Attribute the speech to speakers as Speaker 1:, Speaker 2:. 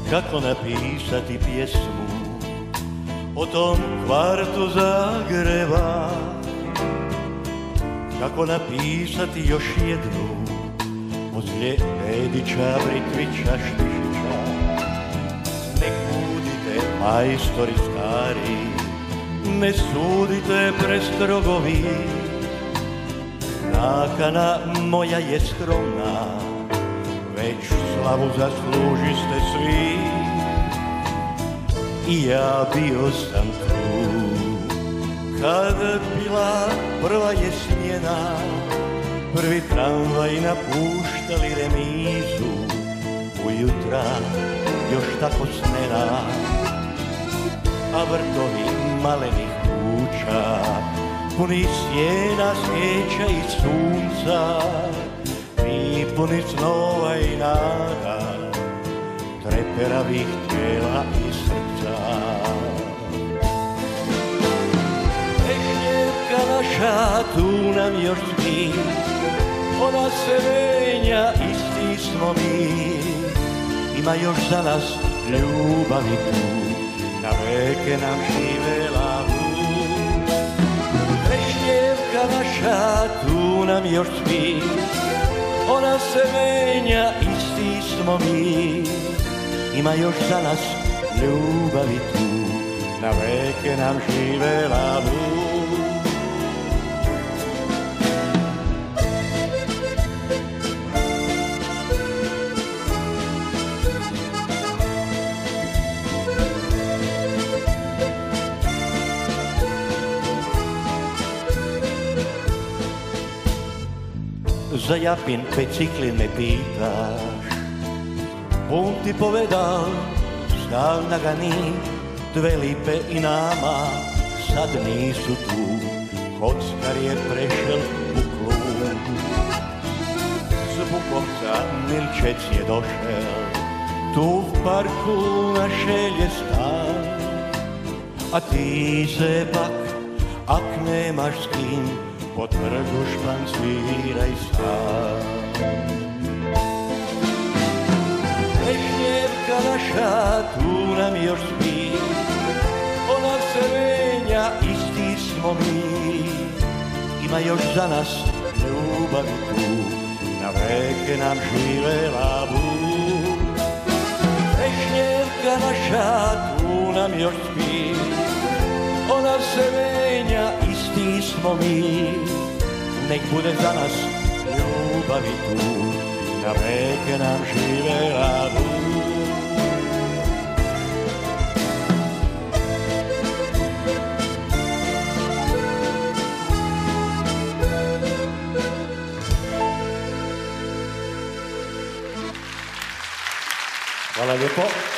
Speaker 1: kako napisati pjesmu o tom kvartu Zagreba, kako napisati još jednu poslije Nedića, Britvića, Štišića. Ne kudite, majstori stari, ne sudite prestrogo vi, nakana moja je skromna, već slavu zaslužiste svi. I ja bio sam tu, kad bila prva jesmjena, prvi tramvaj napuštali remizu, ujutra još tako snena, a vrtovi malenih kuća, puni sjena, svijeća i sunca, mi puni snova i nada, treperavih tijela i srca. Trešnjevka naša, tu nam još svi, ona se menja, isti smo mi. Ima još za nas ljubavi tu, na veke nam živela u. Trešnjevka naša, tu nam još svi, ona se menja, isti smo mi. Ima još za nas ljubavi tu, na veke nam živela u. Za Japin biciklin me pitaš, pun ti povedal, zdavna ga ni, dve lipe i nama, sad nisu tu, kockar je prešel u klub. Z Bukovca Milčec je došel, tu v parku na šelje stan, a ti se pak, ak nemaš s kim, po trgu špancviraj sam. Trešnjevka naša, tu nam još spi, ona se menja, isti smo mi. Ima još za nas ljubavi tu, na veke nam živela bud. Trešnjevka naša, tu nam još spi, ona se menja, isti smo mi. Nek bude za nas ljubavi tu, na veke nam živela bud. Hvala lijepo.